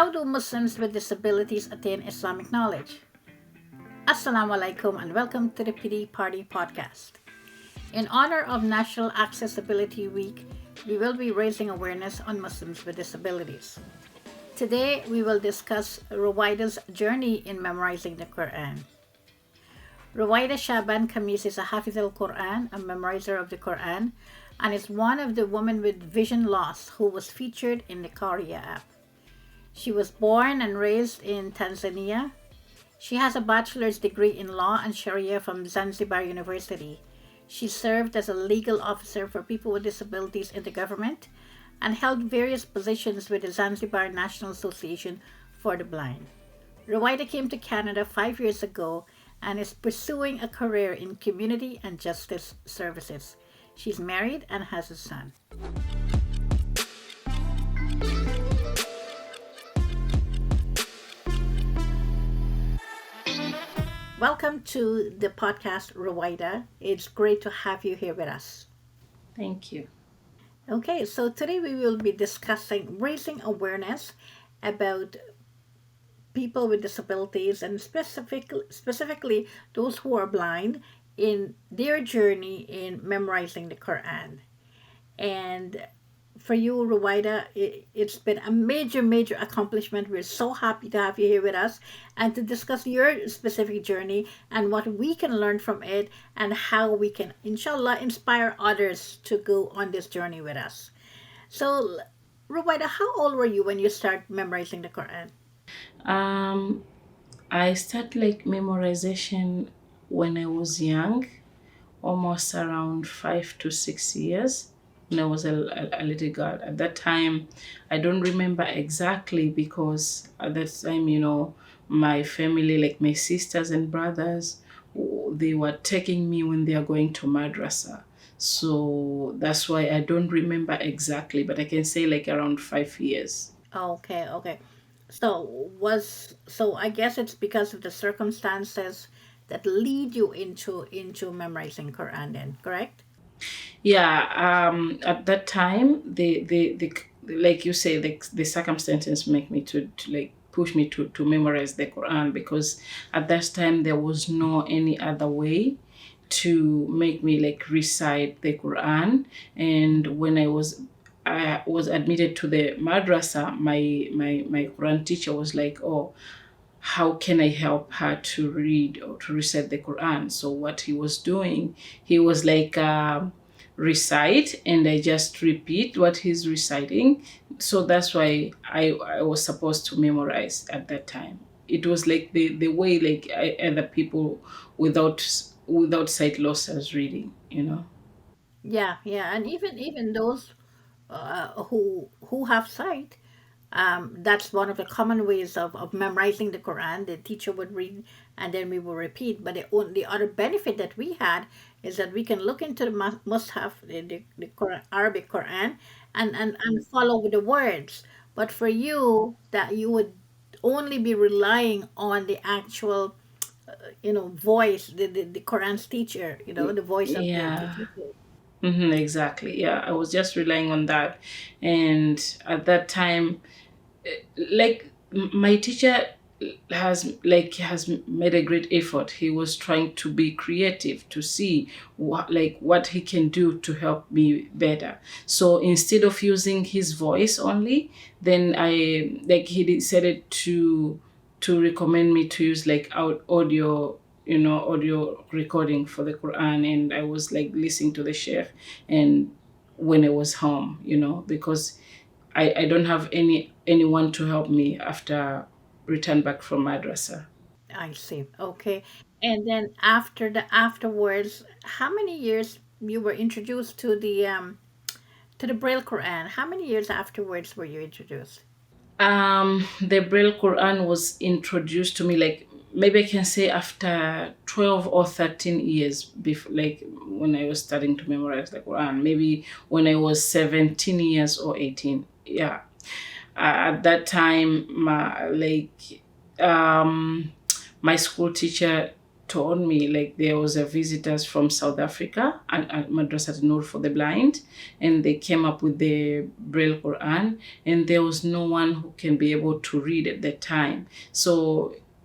How do Muslims with disabilities attain Islamic knowledge? Assalamu alaikum and welcome to the PD Party podcast. In honor of National Accessibility Week, we will be raising awareness on Muslims with disabilities. Today, we will discuss Ruwaida's journey in memorizing the Quran. Ruwaida Shabaan Khamis is a Hafiz al-Quran, a memorizer of the Quran, and is one of the women with vision loss who was featured in the Qariah app. She was born and raised in Tanzania. She has a bachelor's degree in law and Sharia from Zanzibar University. She served as a legal officer for people with disabilities in the government and held various positions with the Zanzibar National Association for the Blind. Ruwaida came to Canada 5 years ago and is pursuing a career in community and justice services. She's married and has a son. Welcome to the podcast, Ruwaida. It's great to have you here with us. Thank you. Okay, so today we will be discussing raising awareness about people with disabilities and specifically those who are blind in their journey in memorizing the Quran. And for you, Ruwaida, it's been a major accomplishment. We're so happy to have you here with us and to discuss your specific journey and what we can learn from it and how we can, inshallah, inspire others to go on this journey with us. So, Ruwaida, how old were you when you started memorizing the Quran? Um, I started like memorization when I was young, almost around 5 to 6 years. When I was a little girl. At that time, I don't remember exactly because at that time, my family, like my sisters and brothers, they were taking me when they are going to madrasa. So that's why I don't remember exactly, but I can say like around 5 years. Okay. So I guess it's because of the circumstances that lead you into memorizing Quran then, correct? Yeah, at that time, the like you say, the circumstances make me to like push me to memorize the Quran because at that time there was no any other way to make me like recite the Quran. And when I was admitted to the madrasa, my Quran teacher was like, oh, how can I help her to read or to recite the Quran? So what he was doing, he was like recite, and I just repeat what he's reciting. So that's why I was supposed to memorize at that time. It was like the way like other people without sight loss as reading. Yeah, and even those who have sight, that's one of the common ways of memorizing the Quran. The teacher would read and then we will repeat. But the other benefit that we had is that we can look into the must-have, the Arabic Quran, and follow with the words. But for you, that you would only be relying on the actual, voice, the Quran's teacher, the voice of the Yeah. teacher. Exactly. Yeah, I was just relying on that. And at that time, like my teacher has made a great effort. He was trying to be creative to see what he can do to help me better. So instead of using his voice only, then I like he decided to recommend me to use like audio, audio recording for the Quran. And I was like listening to the sheikh and when I was home, because I don't have anyone to help me after return back from madrasa. I see. Okay. And then afterwards, how many years you were introduced to the Braille Quran? How many years afterwards were you introduced? The Braille Quran was introduced to me like maybe I can say after 12 or 13 years before, like when I was starting to memorize the Quran, maybe when I was 17 years or 18. Yeah. At that time, my school teacher told me, like, there was a visitors from South Africa and Madrasat Nur for the blind, and they came up with the Braille Quran, and there was no one who can be able to read at that time. So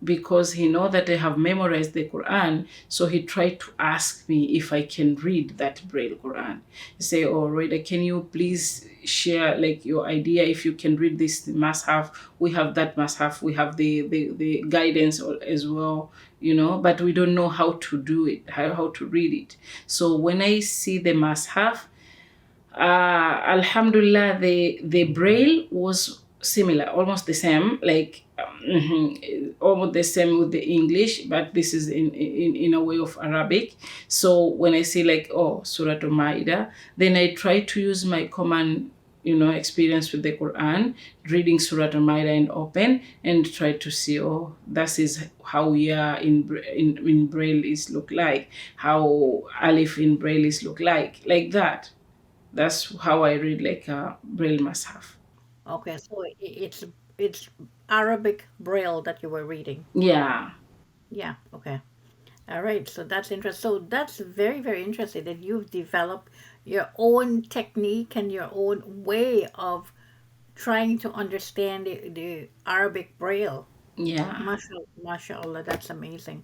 because he know that I have memorized the Quran, so he tried to ask me if I can read that Braille Quran. He say, "Oh, Rita, can you please share like your idea if you can read this Mashaf? We have that Mashaf, we have the guidance as well, but we don't know how to do it, how to read it." So when I see the Mashaf, Alhamdulillah, the Braille was similar, almost the same, like almost the same with the English, but this is in a way of Arabic. So when I say like, oh, Surah Al-Ma'idah, then I try to use my common experience with the Quran, reading Surah Al-Ma'idah and open and try to see, oh, that is how we are in Braille is look like, how Alif in Braille is look like that. That's how I read like a Braille Mashaf. Okay, so it's Arabic Braille that you were reading. Yeah. Yeah, okay. All right, so that's interesting. So that's very, very interesting that you've developed your own technique and your own way of trying to understand the Arabic Braille. Yeah. MashaAllah, that's amazing.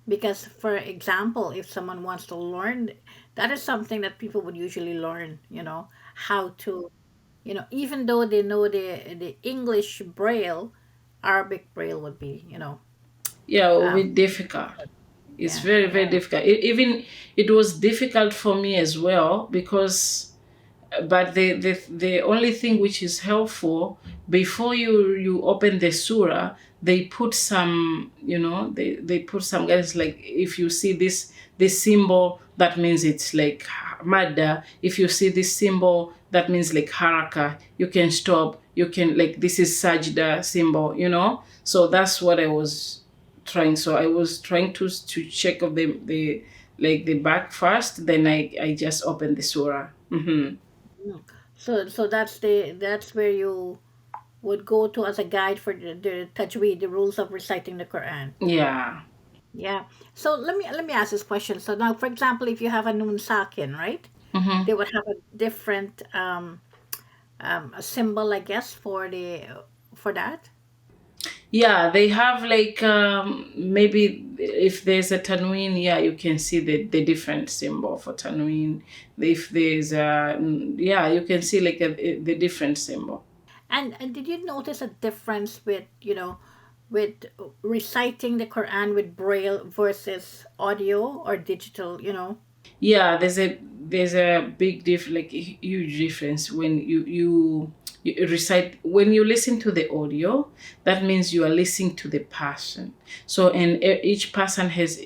Because, for example, if someone wants to learn, that is something that people would usually learn, how to, even though they know the English Braille, Arabic Braille would be, Yeah, it will be um, difficult. It's yeah, very, very yeah. difficult. Even it was difficult for me as well because, but the only thing which is helpful before you open the surah, they put some, they put some guys like if you see this symbol, that means it's like madda. If you see this symbol, that means like haraka. You can stop. You can like this is sajda symbol. So that's what I was trying. So I was trying to check of the like the back first. Then I just opened the surah. Mm. So that's where you would go to as a guide for the tajweed, the rules of reciting the Quran. Yeah. Yeah. So let me ask this question. So now, for example, if you have a nun sakin, right? Mm-hmm. They would have a different a symbol, I guess, for that. Yeah, they have like maybe if there's a tanween, yeah, you can see the different symbol for tanween. If there's yeah, you can see like the different symbol. And did you notice a difference with with reciting the Quran with Braille versus audio or digital? Yeah, there's a big like a huge difference when you recite when you listen to the audio. That means you are listening to the person. So and each person has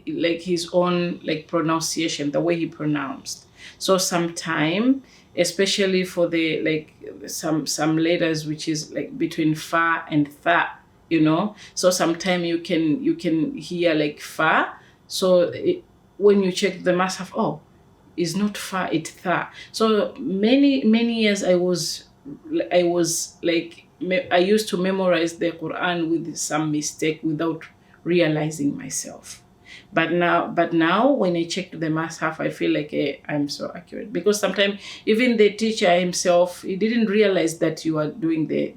like his own like pronunciation, the way he pronounced. So sometime, especially for the like some letters which is like between fa and tha. So sometime you can hear like fa. So when you check the Mus'haf, oh, it's not far, it's tha. So many years I was like I used to memorize the Quran with some mistake without realizing myself. But now when I check the Mus'haf, I feel like I'm so accurate because sometimes even the teacher himself he didn't realize that you are doing the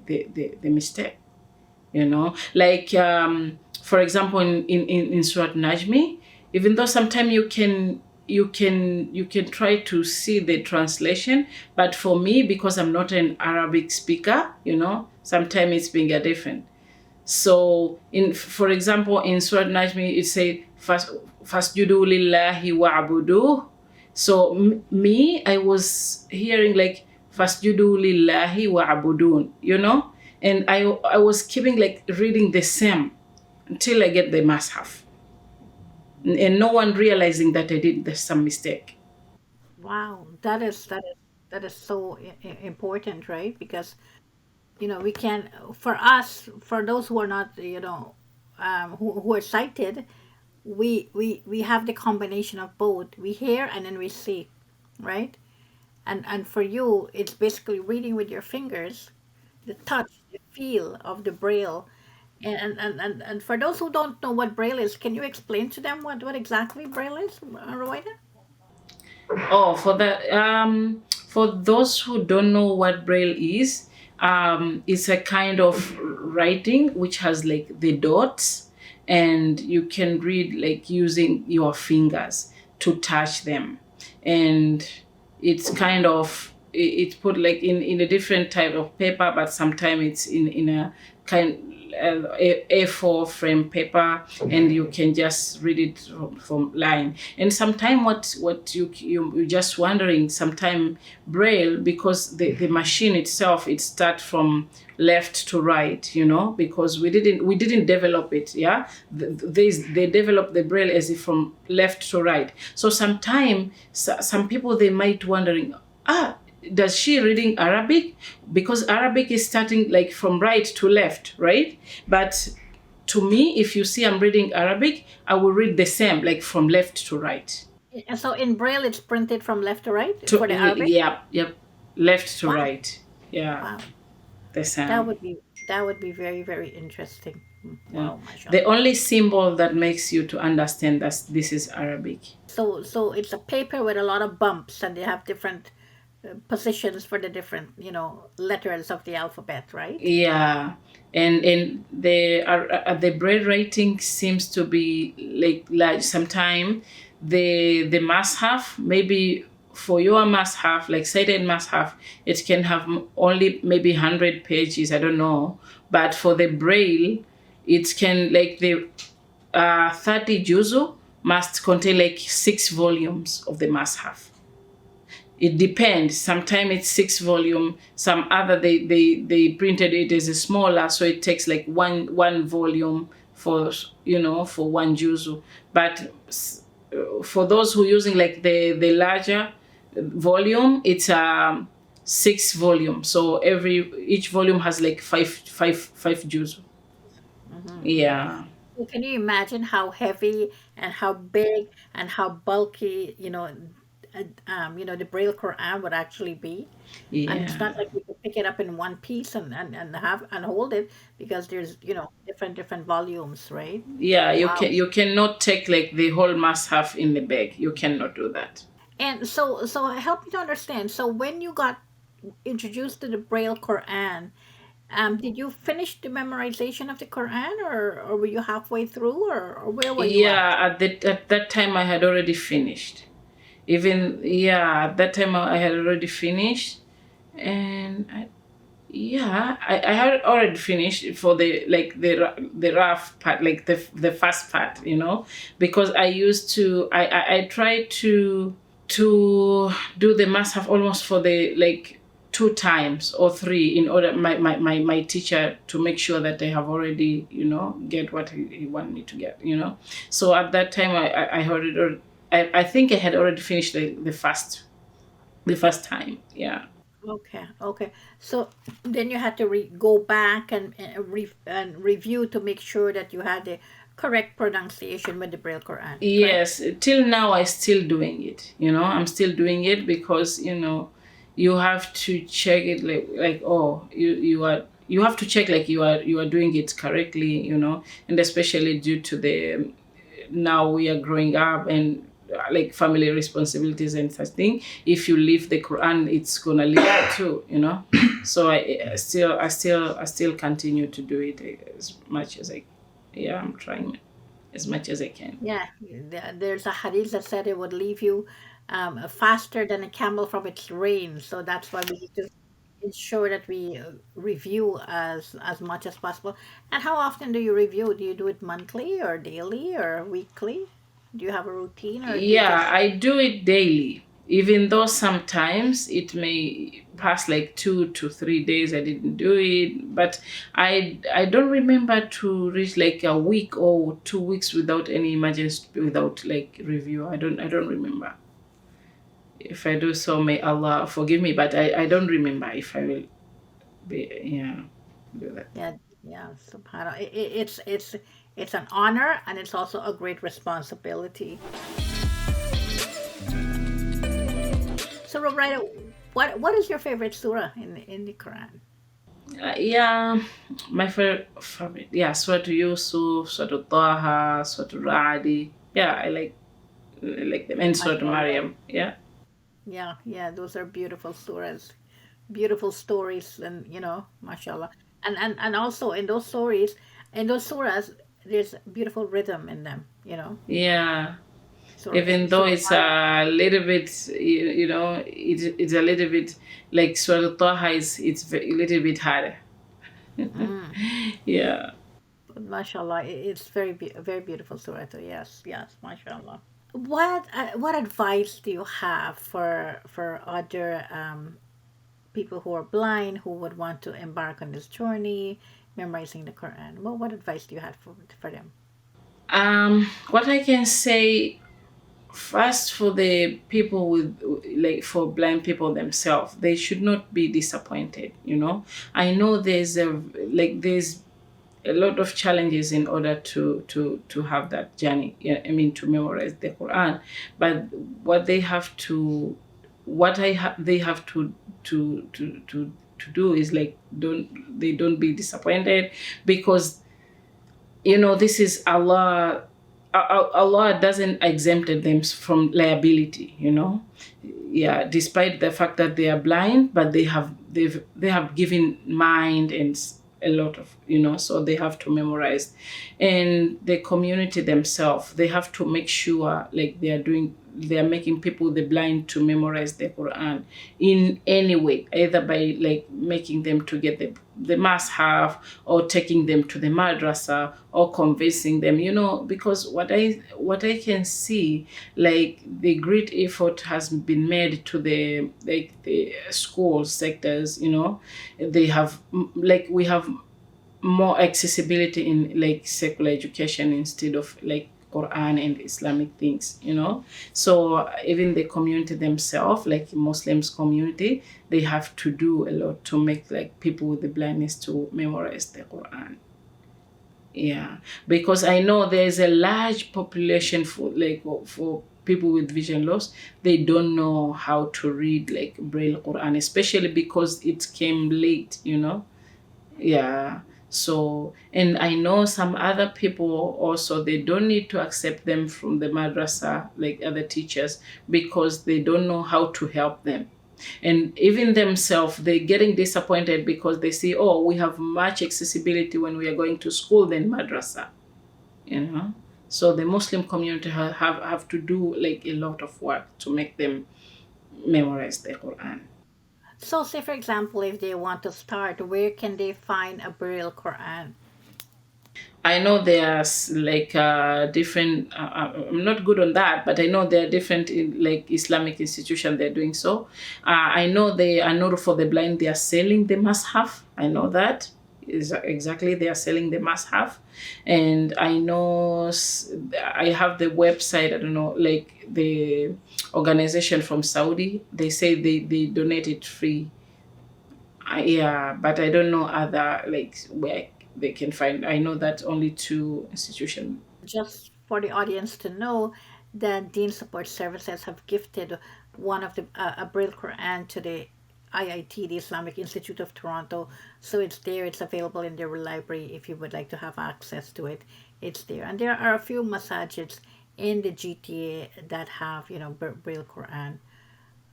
mistake. Like for example in Surah Najmi, even though sometimes you can try to see the translation, but for me because I'm not an Arabic speaker, sometimes it's being a different. So in for example in Surah Najmi it say fasjudu lillahi wa'budu. So me I was hearing like fasjudu lillahi wa'budun. And I was keeping like reading the same until I get the Mus'haf, and no one realizing that I did some mistake. Wow, that is so important, right? Because we can for us, for those who are not who are sighted, we have the combination of both. We hear and then we see, right? And for you, it's basically reading with your fingers, the touch, the feel of the braille, And for those who don't know what Braille is, can you explain to them what exactly Braille is, Ruwaida? Oh, for those who don't know what Braille is, it's a kind of writing which has like the dots, and you can read like using your fingers to touch them, and it's kind of it's put like in a different type of paper, but sometimes it's in a kind A4 frame paper, and you can just read it from line. And sometimes what you're just wondering, sometimes Braille, because the machine itself, it start from left to right, because we didn't develop it. Yeah, they developed the Braille as if from left to right. So sometimes some people, they might wondering, does she reading Arabic? Because Arabic is starting like from right to left, right? But to me, if you see I'm reading Arabic, I will read the same, like from left to right. And so in Braille, it's printed from left to right for the Arabic. Yep, left to Wow, right. Yeah, wow, the that same. would be that would be very very interesting. Yeah. Wow, The mashallah. only symbol that makes you to understand that this is Arabic. So it's a paper with a lot of bumps, and they have different positions for the different letters of the alphabet, right? Yeah, and the Braille writing seems to be like sometime the must have, maybe for your must have, like cited must have, it can have only maybe 100 pages, I don't know, but for the Braille, it can like the 30 juzu must contain like 6 volumes of the must have. It depends. Sometimes it's 6 volume. Some other they printed it as a smaller, so it takes like one volume for one juzu. But for those who using like the larger volume, it's 6 volume. So each volume has like five juzu. Yeah. So can you imagine how heavy and how big and how bulky the Braille Quran would actually be? And it's Yeah. not like you can pick it up in one piece and have and hold it, because there's different volumes, right? Yeah, Wow. you cannot take like the whole must have in the bag. You cannot do that. And so help me to understand. So when you got introduced to the Braille Quran, did you finish the memorization of the Quran, or were you halfway through, or where were you at? Yeah, at that time I had already finished. Even yeah, at that time I had already finished, and I had already finished for the like the rough part, like the first part, because I used to I tried to do the must have almost for the like 2 times or three, in order my teacher to make sure that I have already get what he want me to get. So at that time I heard it, or I think I had already finished the first time. Yeah. Okay, okay. So then you had to go back and review to make sure that you had the correct pronunciation with the Braille Quran, correct? Yes, till now I still doing it. I'm still doing it because you have to check it, like oh, you have to check like you are doing it correctly, and especially due to the now we are growing up, and like family responsibilities and such thing. If you leave the Quran, it's gonna leave you too. So I still continue to do it as much as I'm trying as much as I can. Yeah, there's a hadith that said it would leave you faster than a camel from its reins. So that's why we need to ensure that we review as much as possible. And how often do you review? Do you do it monthly or daily or weekly? Do you have a routine, or do you Yeah, just I do it daily. Even though sometimes it may pass like 2 to 3 days I didn't do it, but I don't remember to reach like a week or 2 weeks without any emergency, without like review. I don't remember. If I do so, may Allah forgive me, but I don't remember if I will be, yeah, do that. yeah, yeah, subhanallah. It's an honor, and it's also a great responsibility. So, Roberta, what is your favorite surah in the Quran? Yeah, my favorite. Yeah, Surah to Yusuf, Surah to Taha, Surah to Ra'adi. Yeah, I like them. And Surah to Mashallah. Maryam. Yeah. Yeah, yeah, those are beautiful surahs, beautiful stories, and mashallah. And also in those stories, in those surahs, there's beautiful rhythm in them, Yeah. Surah, Even though Surah it's a little bit, it's a little bit like Surah to Taha a little bit harder. Mm. Yeah. But mashallah, it's very beautiful surah too. Yes, yes, mashallah. What advice do you have for other people who are blind who would want to embark on this journey, memorizing the Quran? What advice do you have for them? What I can say first for the people with like for blind people themselves, they should not be disappointed. I know there's a lot of challenges in order to have that journey. Yeah, I mean to memorize the Quran, but what they have to, they have to do is like don't be disappointed because this is Allah. Allah doesn't exempted them from liability. Yeah, despite the fact that they are blind, but they have given mind and a lot of so they have to memorize, and the community themselves, they have to make sure like they are making people the blind to memorize the Quran in any way, either by like making them to get the must-have, or taking them to the madrasa, or convincing them, because what I can see, like the great effort has been made to the school sectors. They have like we have more accessibility in like secular education instead of like Quran and Islamic things. So even the community themselves, like Muslims community, they have to do a lot to make like people with the blindness to memorize the Quran. Yeah, because I know there's a large population for people with vision loss. They don't know how to read like Braille Quran, especially because it came late. Yeah. So, and I know some other people also, they don't need to accept them from the madrasa, like other teachers, because they don't know how to help them. And even themselves, they're getting disappointed because they see, oh, we have much accessibility when we are going to school than madrasa, you know. So the Muslim community have to do like a lot of work to make them memorize the Quran. So, say for example, if they want to start, where can they find a Braille Quran? I know there's like different. I'm not good on that, but I know there are different like Islamic institutions. They're doing so. I know they are not for the blind. They are selling the must-have. I know that is exactly they are selling the must-have, and I know I have the website. I don't know, like the organization from Saudi. They say they donate it free. Yeah, but I don't know other like where they can find. I know that only two institutions. Just for the audience to know that Dean Support Services have gifted one of the a Braille Quran to the IIT, the Islamic Institute of Toronto. So it's there. It's available in their library if you would like to have access to it. It's there, and there are a few masajids in the GTA that have Braille Quran.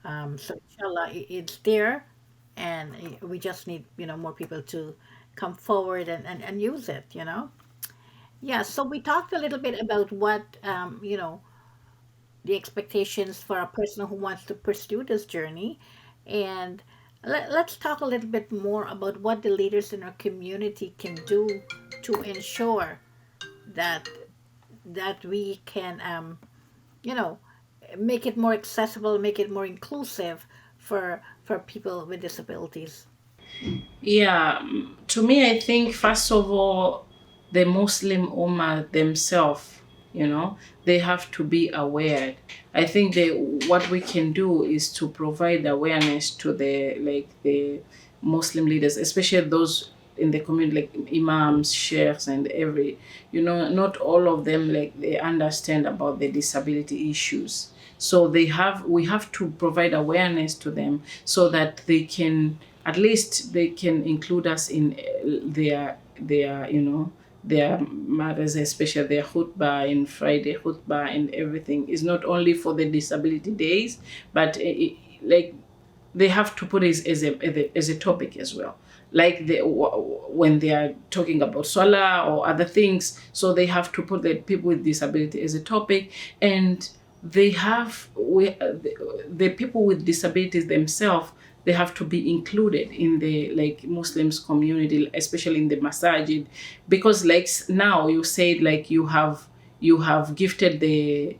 So inshallah, it's there, and we just need more people to come forward and use it. Yeah, so we talked a little bit about what, the expectations for a person who wants to pursue this journey. And let's talk a little bit more about what the leaders in our community can do to ensure that we can, you know, make it more accessible, make it more inclusive for people with disabilities. Yeah, to me, I think first of all, the Muslim Ummah themselves, they have to be aware. I think what we can do is to provide awareness to the Muslim leaders, especially those in the community, like imams, sheikhs, and not all of them like they understand about the disability issues. So we have to provide awareness to them so that they can at least they can include us in their their matters, especially their khutbah in Friday khutbah and everything. Is not only for the disability days, but like they have to put it as a topic as well, like when they are talking about Salah or other things. So they have to put the people with disability as a topic, and they have the people with disabilities themselves, they have to be included in the like Muslims community, especially in the masajid, because like now you said like you have gifted the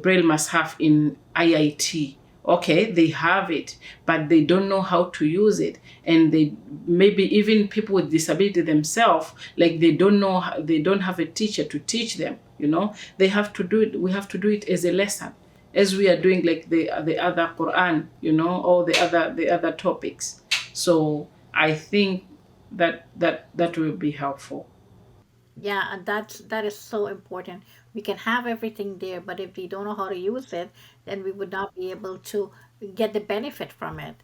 Braille Mashaf in IIT. Okay, they have it, but they don't know how to use it, and they maybe even people with disability themselves, like they don't know, they don't have a teacher to teach them. They have to do it. We have to do it as a lesson, as we are doing like the other Quran, or the other topics. So I think that will be helpful. Yeah, and that is so important. We can have everything there, but if we don't know how to use it, then we would not be able to get the benefit from it.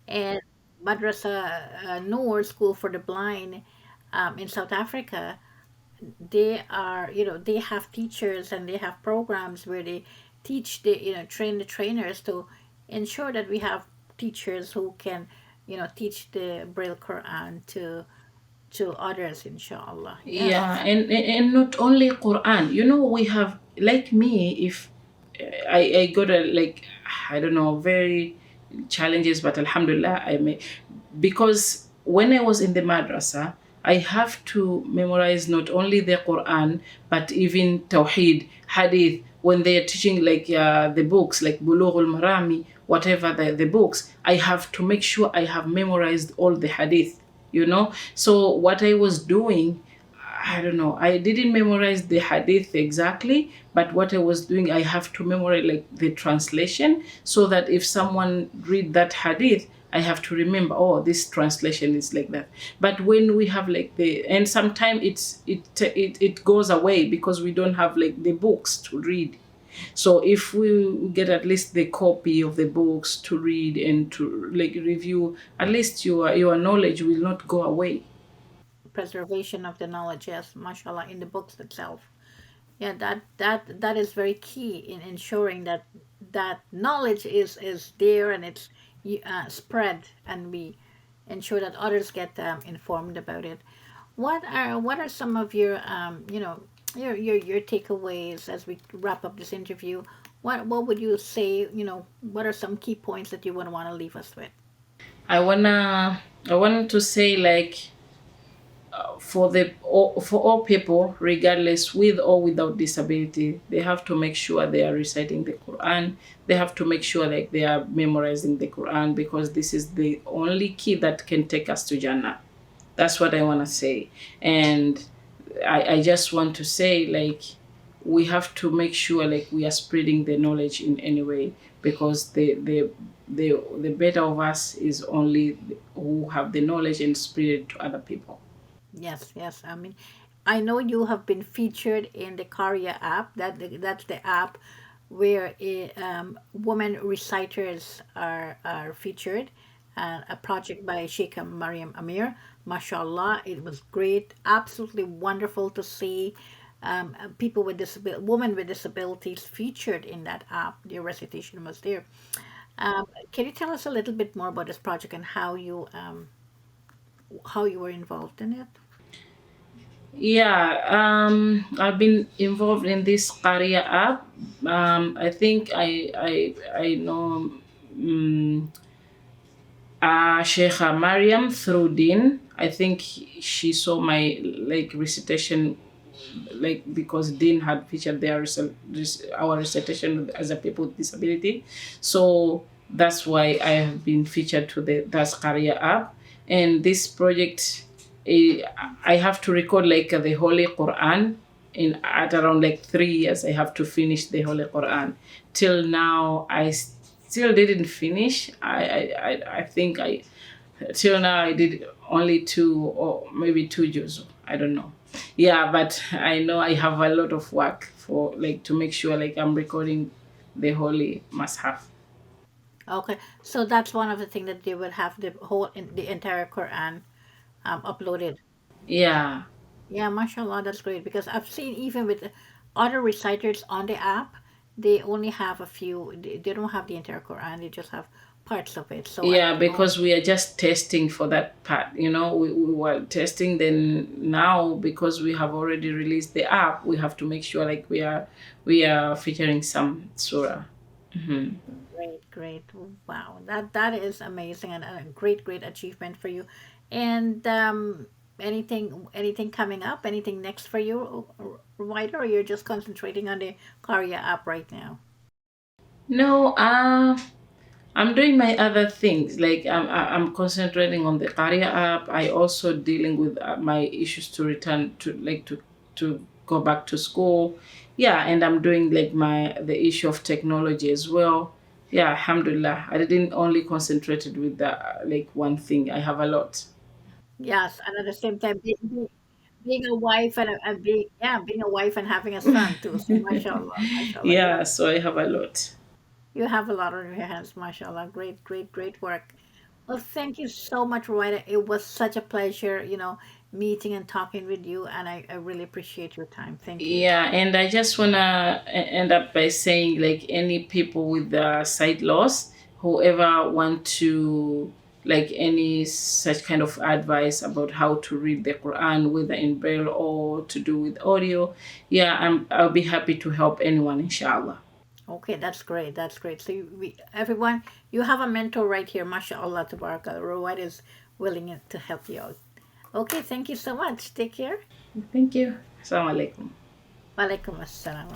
And Madrasa Noor School for the Blind in South Africa, they are, they have teachers and they have programs where they teach train the trainers to ensure that we have teachers who can, teach the Braille Quran to others, inshallah. Yeah, Yes. and not only Quran. We have like me. If I got a like I don't know very challenges, but Alhamdulillah I may, because when I was in the madrasa, I have to memorize not only the Quran but even Tawheed, Hadith. When they are teaching like the books like Bulughul Marami, whatever the books, I have to make sure I have memorized all the Hadith. So what I was doing, I don't know, I didn't memorize the Hadith exactly, but what I was doing, I have to memorize like the translation, so that if someone read that Hadith, I have to remember, oh, this translation is like that. But when we have like and sometimes it goes away because we don't have like the books to read. So if we get at least the copy of the books to read and to like review, at least your knowledge will not go away. Preservation of the knowledge, yes, mashallah, in the books itself. Yeah, that is very key in ensuring that knowledge is there and it's spread, and we ensure that others get informed about it. What are some of your your takeaways as we wrap up this interview? What would you say? What are some key points that you would want to leave us with? I want to say like for all people, regardless with or without disability, they have to make sure they are reciting the Quran. They have to make sure like they are memorizing the Quran, because this is the only key that can take us to Jannah. That's what I want to say. And I just want to say like we have to make sure like we are spreading the knowledge in any way, because the better of us is only who have the knowledge and spread it to other people. Yes, yes. I mean, I know you have been featured in the Qariah app. That's the app where women reciters are featured. A project by Sheikha Mariam Amir. Mashallah, it was great. Absolutely wonderful to see people with women with disabilities featured in that app. Their recitation was there. Can you tell us a little bit more about this project and how you were involved in it? Yeah, I've been involved in this Qariah app. I think I know Sheikha Mariam through Din. I think she saw my like recitation, like because Dean had featured our recitation as a people with disability. So that's why I have been featured to the Das Career app. And this project, I have to record like the Holy Quran in at around like 3 years. I have to finish the Holy Quran. Till now, I still didn't finish. I think till now I did only 2 or maybe 2 juz. I don't know. Yeah, but I know I have a lot of work for like to make sure like I'm recording the holy must have. Okay, so that's one of the things that they will have the entire Quran uploaded. Yeah. Yeah, mashallah, that's great because I've seen even with other reciters on the app, they only have a few. They don't have the entire Quran. They just have parts of it. So I Yeah, don't know. because we are just testing for that part. We were testing. Then now, because we have already released the app, we have to make sure like we are featuring some surah. Hmm. Great, great. Wow, that is amazing and a great achievement for you. And anything coming up? Anything next for you, Ruwaida, or you're just concentrating on the Qariah app right now? No, I'm doing my other things. Like I'm concentrating on the Qariah app. I also dealing with my issues to return to like to go back to school. Yeah, and I'm doing like the issue of technology as well. Yeah, alhamdulillah. I didn't only concentrated with the like one thing. I have a lot. Yes, and at the same time, being a wife and being yeah, being a wife and having a son too. So mashallah, Yeah, so I have a lot. you have a lot on your hands, mashallah. Great work. Well, thank you so much, Roida. It was such a pleasure, meeting and talking with you, and I really appreciate your time. Thank you. Yeah, and I just wanna end up by saying like any people with sight loss, whoever want to like any such kind of advice about how to read the Quran, whether in Braille or to do with audio, yeah, I'll be happy to help anyone, inshallah. Okay, that's great. That's great. So everyone, you have a mentor right here, mashallah, tabarakallah. Roida is willing to help you out. Okay, thank you so much. Take care. Thank you. Assalamu alaikum. Walaikum assalam.